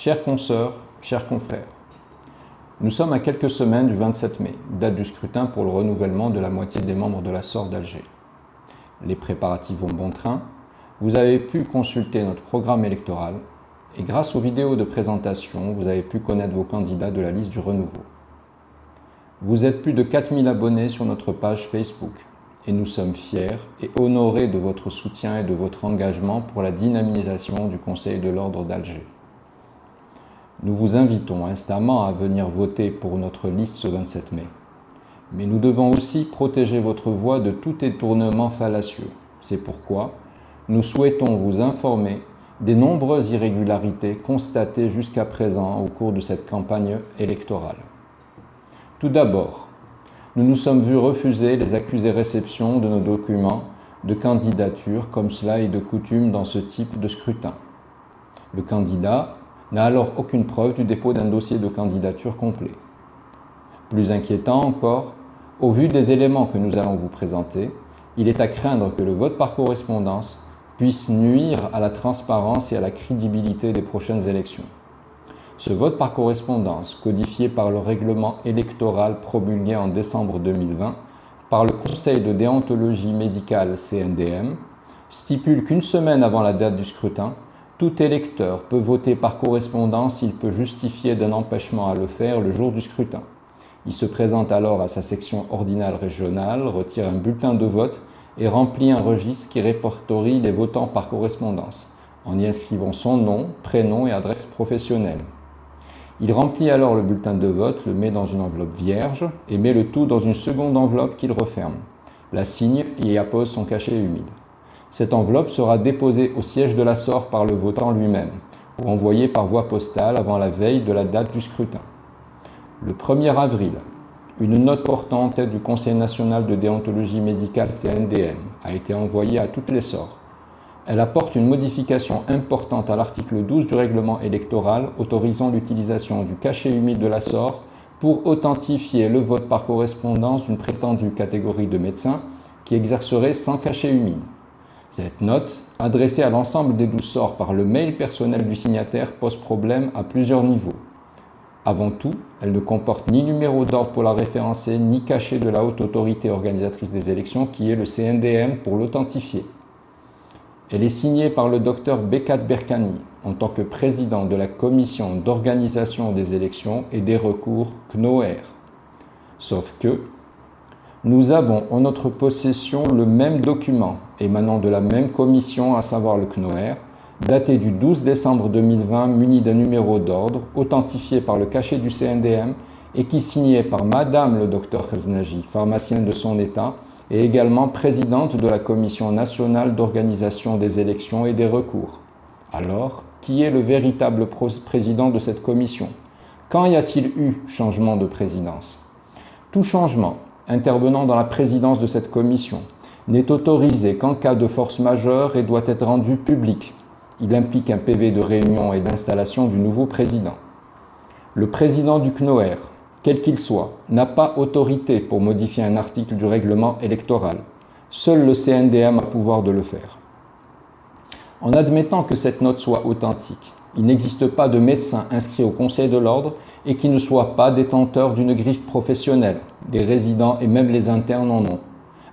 Chères consoeurs, chers confrères, nous sommes à quelques semaines du 27 mai, date du scrutin pour le renouvellement de la moitié des membres de la SOR d'Alger. Les préparatifs vont bon train, vous avez pu consulter notre programme électoral et grâce aux vidéos de présentation, vous avez pu connaître vos candidats de la liste du renouveau. Vous êtes plus de 4000 abonnés sur notre page Facebook et nous sommes fiers et honorés de votre soutien et de votre engagement pour la dynamisation du Conseil de l'Ordre d'Alger. Nous vous invitons instamment à venir voter pour notre liste ce 27 mai. Mais nous devons aussi protéger votre voix de tout détournement fallacieux. C'est pourquoi nous souhaitons vous informer des nombreuses irrégularités constatées jusqu'à présent au cours de cette campagne électorale. Tout d'abord, nous nous sommes vus refuser les accusés-réceptions de nos documents de candidature comme cela est de coutume dans ce type de scrutin. Le candidat n'a alors aucune preuve du dépôt d'un dossier de candidature complet. Plus inquiétant encore, au vu des éléments que nous allons vous présenter, il est à craindre que le vote par correspondance puisse nuire à la transparence et à la crédibilité des prochaines élections. Ce vote par correspondance, codifié par le règlement électoral promulgué en décembre 2020 par le Conseil de déontologie médicale CNDM, stipule qu'une semaine avant la date du scrutin, tout électeur peut voter par correspondance s'il peut justifier d'un empêchement à le faire le jour du scrutin. Il se présente alors à sa section ordinale régionale, retire un bulletin de vote et remplit un registre qui répertorie les votants par correspondance, en y inscrivant son nom, prénom et adresse professionnelle. Il remplit alors le bulletin de vote, le met dans une enveloppe vierge et met le tout dans une seconde enveloppe qu'il referme, la signe et y appose son cachet humide. Cette enveloppe sera déposée au siège de la SOR par le votant lui-même ou envoyée par voie postale avant la veille de la date du scrutin. Le 1er avril, une note portant en tête du Conseil national de déontologie médicale CNDM a été envoyée à toutes les SOR. Elle apporte une modification importante à l'article 12 du règlement électoral autorisant l'utilisation du cachet humide de la SOR pour authentifier le vote par correspondance d'une prétendue catégorie de médecins qui exercerait sans cachet humide. Cette note, adressée à l'ensemble des 12 SOR par le mail personnel du signataire, pose problème à plusieurs niveaux. Avant tout, elle ne comporte ni numéro d'ordre pour la référencer, ni cachet de la haute autorité organisatrice des élections qui est le CNDM pour l'authentifier. Elle est signée par le Dr Bekat Berkani en tant que président de la commission d'organisation des élections et des recours CNOER. Sauf que nous avons en notre possession le même document émanant de la même commission, à savoir le CNOER, daté du 12 décembre 2020, muni d'un numéro d'ordre, authentifié par le cachet du CNDM et qui signait par Madame le Dr Khaznaji, pharmacienne de son État, et également présidente de la Commission nationale d'organisation des élections et des recours. Alors, qui est le véritable président de cette commission? Quand y a-t-il eu changement de présidence? Tout changement intervenant dans la présidence de cette commission n'est autorisé qu'en cas de force majeure et doit être rendu public. Il implique un PV de réunion et d'installation du nouveau président. Le président du CNOER, quel qu'il soit, n'a pas autorité pour modifier un article du règlement électoral. Seul le CNDM a pouvoir de le faire. En admettant que cette note soit authentique, il n'existe pas de médecin inscrit au Conseil de l'Ordre et qui ne soit pas détenteur d'une griffe professionnelle. Les résidents et même les internes en ont.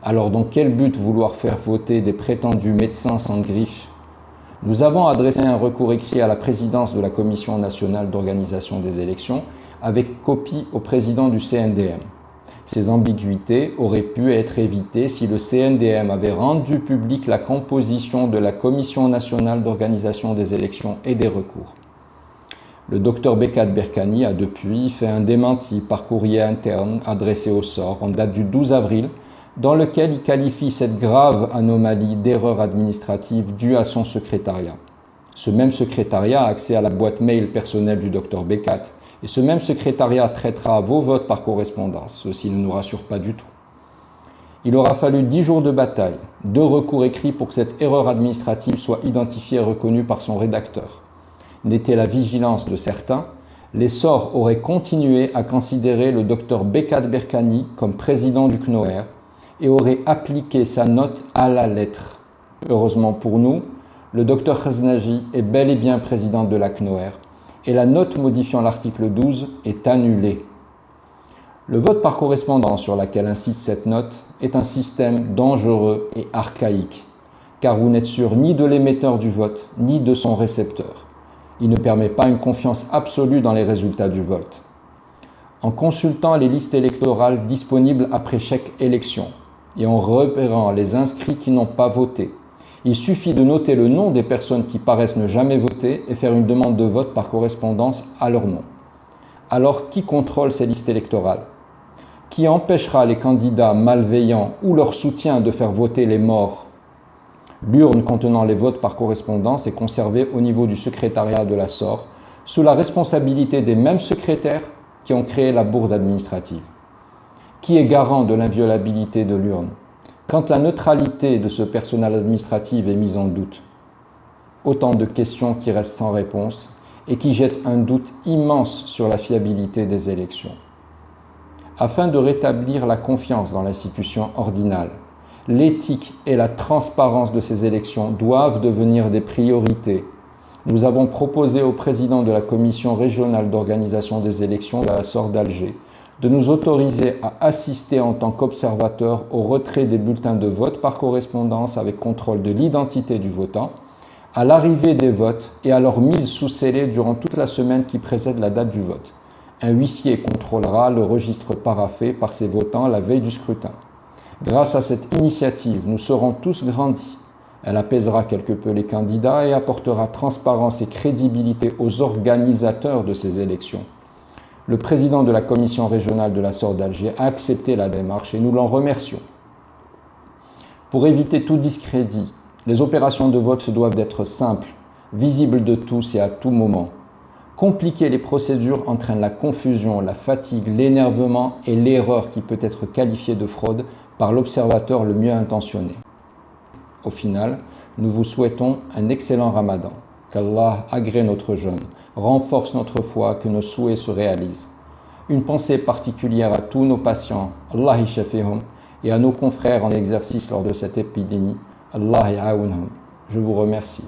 Alors dans quel but vouloir faire voter des prétendus médecins sans griffe? Nous avons adressé un recours écrit à la présidence de la Commission nationale d'organisation des élections avec copie au président du CNDM. Ces ambiguïtés auraient pu être évitées si le CNDM avait rendu public la composition de la Commission nationale d'organisation des élections et des recours. Le Dr Bekat Berkani a depuis fait un démenti par courrier interne adressé au SOR en date du 12 avril, dans lequel il qualifie cette grave anomalie d'erreur administrative due à son secrétariat. Ce même secrétariat a accès à la boîte mail personnelle du Dr Bekat, et ce même secrétariat traitera vos votes par correspondance. Ceci ne nous rassure pas du tout. Il aura fallu 10 jours de bataille, 2 recours écrits pour que cette erreur administrative soit identifiée et reconnue par son rédacteur. N'était la vigilance de certains, les SOR auraient continué à considérer le Dr Bekat Berkani comme président du CNOER et auraient appliqué sa note à la lettre. Heureusement pour nous, le Dr Khaznaji est bel et bien président de la CNOER et la note modifiant l'article 12 est annulée. Le vote par correspondance sur laquelle insiste cette note est un système dangereux et archaïque, car vous n'êtes sûr ni de l'émetteur du vote, ni de son récepteur. Il ne permet pas une confiance absolue dans les résultats du vote. En consultant les listes électorales disponibles après chaque élection et en repérant les inscrits qui n'ont pas voté, il suffit de noter le nom des personnes qui paraissent ne jamais voter et faire une demande de vote par correspondance à leur nom. Alors, qui contrôle ces listes électorales? Qui empêchera les candidats malveillants ou leur soutien de faire voter les morts? L'urne contenant les votes par correspondance est conservée au niveau du secrétariat de la SOR, sous la responsabilité des mêmes secrétaires qui ont créé la bourde administrative. Qui est garant de l'inviolabilité de l'urne quand la neutralité de ce personnel administratif est mise en doute? Autant de questions qui restent sans réponse et qui jettent un doute immense sur la fiabilité des élections. Afin de rétablir la confiance dans l'institution ordinale, l'éthique et la transparence de ces élections doivent devenir des priorités. Nous avons proposé au président de la commission régionale d'organisation des élections de la SOR d'Alger de nous autoriser à assister en tant qu'observateur au retrait des bulletins de vote par correspondance avec contrôle de l'identité du votant, à l'arrivée des votes et à leur mise sous scellé durant toute la semaine qui précède la date du vote. Un huissier contrôlera le registre paraphé par ses votants la veille du scrutin. Grâce à cette initiative, nous serons tous grandis. Elle apaisera quelque peu les candidats et apportera transparence et crédibilité aux organisateurs de ces élections. Le président de la commission régionale de la SOR d'Alger a accepté la démarche et nous l'en remercions. Pour éviter tout discrédit, les opérations de vote se doivent d'être simples, visibles de tous et à tout moment. Compliquer les procédures entraîne la confusion, la fatigue, l'énervement et l'erreur qui peut être qualifiée de fraude par l'observateur le mieux intentionné. Au final, nous vous souhaitons un excellent Ramadan. Qu'Allah agrée notre jeûne, renforce notre foi, que nos souhaits se réalisent. Une pensée particulière à tous nos patients, Allah yashafihum, et à nos confrères en exercice lors de cette épidémie, Allah ya'aounhum. Je vous remercie.